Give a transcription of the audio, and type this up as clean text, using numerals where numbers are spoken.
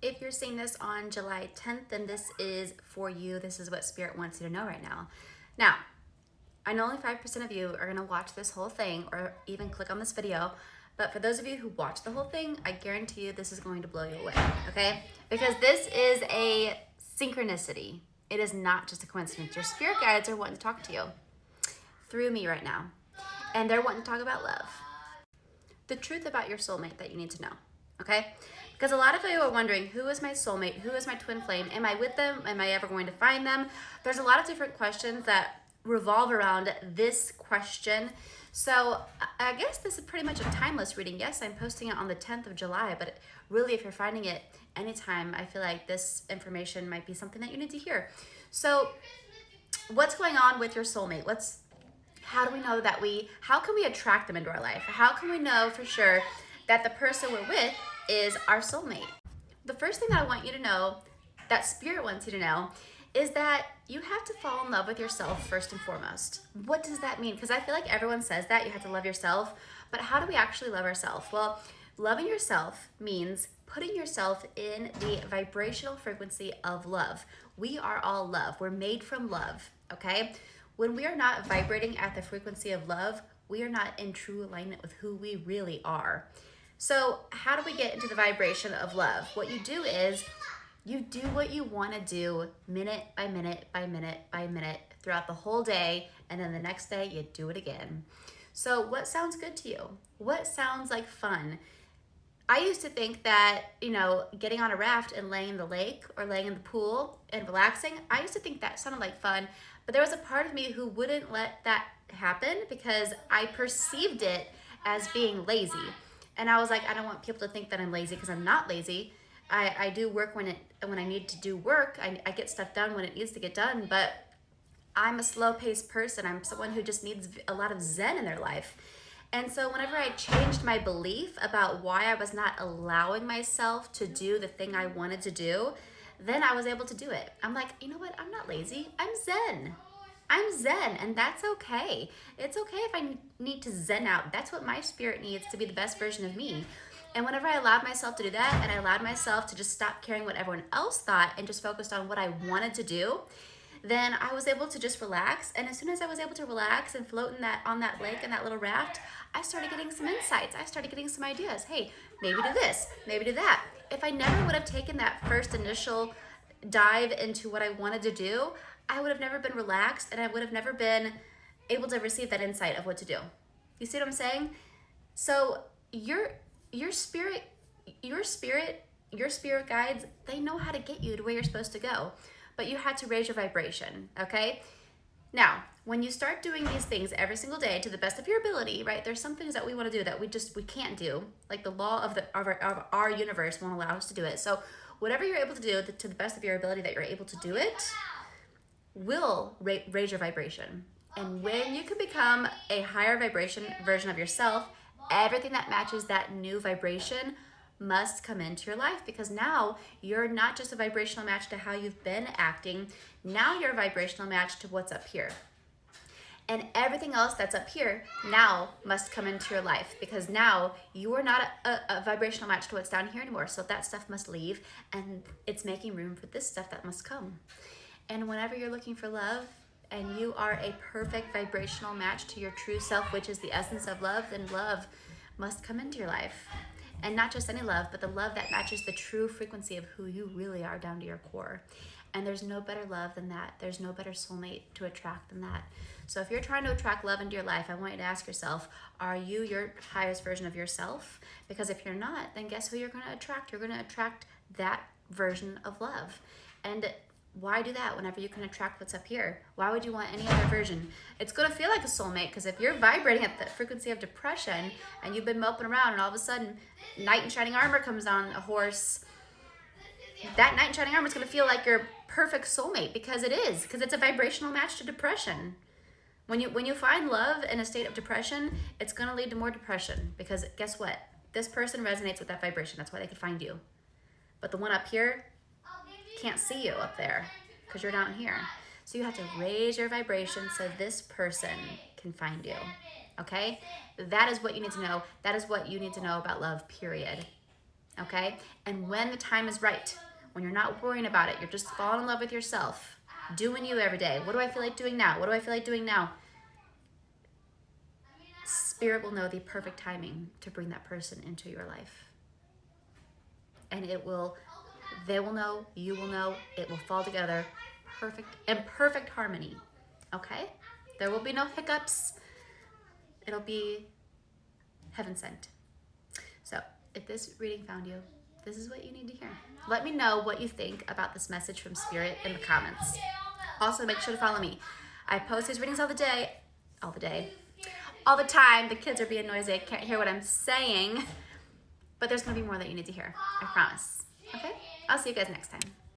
If you're seeing this on July 10th, then this is for you. This is what Spirit wants you to know right now. Now, I know only 5% of you are gonna watch this whole thing or even click on this video, but for those of you who watch the whole thing, I guarantee you this is going to blow you away, okay? Because this is a synchronicity. It is not just a coincidence. Your spirit guides are wanting to talk to you through me right now, and they're wanting to talk about love. The truth about your soulmate that you need to know, okay? Because a lot of you are wondering, who is my soulmate? Who is my twin flame? Am I with them? Am I ever going to find them? There's a lot of different questions that revolve around this question. So I guess this is pretty much a timeless reading. Yes, I'm posting it on the 10th of July, but really if you're finding it anytime, I feel like this information might be something that you need to hear. So what's going on with your soulmate? How do we know that how can we attract them into our life? How can we know for sure that the person we're with is our soulmate? The first thing that I want you to know, that Spirit wants you to know, is that you have to fall in love with yourself first and foremost. What does that mean? Because I feel like everyone says that you have to love yourself, but how do we actually love ourselves? Well, loving yourself means putting yourself in the vibrational frequency of love. We are all love. We're made from love, okay? When we are not vibrating at the frequency of love, we are not in true alignment with who we really are. So how do we get into the vibration of love? What you do is you do what you want to do minute by minute by minute by minute throughout the whole day, and then the next day you do it again. So what sounds good to you? What sounds like fun? I used to think that, getting on a raft and laying in the lake or laying in the pool and relaxing, I used to think that sounded like fun, but there was a part of me who wouldn't let that happen because I perceived it as being lazy. And I was like, I don't want people to think that I'm lazy because I'm not lazy. I do work when I need to do work. I get stuff done when it needs to get done, but I'm a slow-paced person. I'm someone who just needs a lot of zen in their life. And so whenever I changed my belief about why I was not allowing myself to do the thing I wanted to do, then I was able to do it. I'm like, you know what? I'm not lazy. I'm zen. I'm zen, and that's okay. It's okay if I need to zen out. That's what my spirit needs to be the best version of me. And whenever I allowed myself to do that, and I allowed myself to just stop caring what everyone else thought and just focused on what I wanted to do, then I was able to just relax. And as soon as I was able to relax and float on that lake and that little raft, I started getting some insights. I started getting some ideas. Hey, maybe do this, maybe do that. If I never would have taken that first initial dive into what I wanted to do, I would have never been relaxed, and I would have never been able to receive that insight of what to do. You see what I'm saying? So your spirit guides, they know how to get you to where you're supposed to go, but you had to raise your vibration, okay? Now, when you start doing these things every single day to the best of your ability, right? There's some things that we want to do that we can't do, like the law of our universe won't allow us to do it. So whatever you're able to do to the best of your ability that you're able to do it will raise your vibration. And when you can become a higher vibration version of yourself, everything that matches that new vibration must come into your life, because now you're not just a vibrational match to how you've been acting. Now you're a vibrational match to what's up here. And everything else that's up here now must come into your life, because now you are not a vibrational match to what's down here anymore. So that stuff must leave, and it's making room for this stuff that must come. And whenever you're looking for love and you are a perfect vibrational match to your true self, which is the essence of love, then love must come into your life. And not just any love, but the love that matches the true frequency of who you really are down to your core. And there's no better love than that. There's no better soulmate to attract than that. So if you're trying to attract love into your life, I want you to ask yourself, are you your highest version of yourself? Because if you're not, then guess who you're going to attract? You're going to attract that version of love. And why do that whenever you can attract what's up here? Why would you want any other version? It's going to feel like a soulmate, because if you're vibrating at the frequency of depression and you've been moping around and all of a sudden knight in shining armor comes on a horse, that knight in shining armor is going to feel like your perfect soulmate, because it is, because it's a vibrational match to depression. When you find love in a state of depression, it's going to lead to more depression, because guess what? This person resonates with that vibration. That's why they could find you. But the one up here can't see you up there because you're down here. So you have to raise your vibration so this person can find you, okay? That is what you need to know. That is what you need to know about love, period. okay? And when the time is right, when you're not worrying about it, you're just falling in love with yourself, doing you every day. What do I feel like doing now? What do I feel like doing now? Spirit will know the perfect timing to bring that person into your life. And they will know, you will know, it will fall together perfect harmony, okay? There will be no hiccups. It'll be heaven sent. So if this reading found you, this is what you need to hear. Let me know what you think about this message from Spirit in the comments. Also, make sure to follow me. I post these readings all the time. The kids are being noisy. I can't hear what I'm saying. But there's going to be more that you need to hear. I promise. Okay? I'll see you guys next time.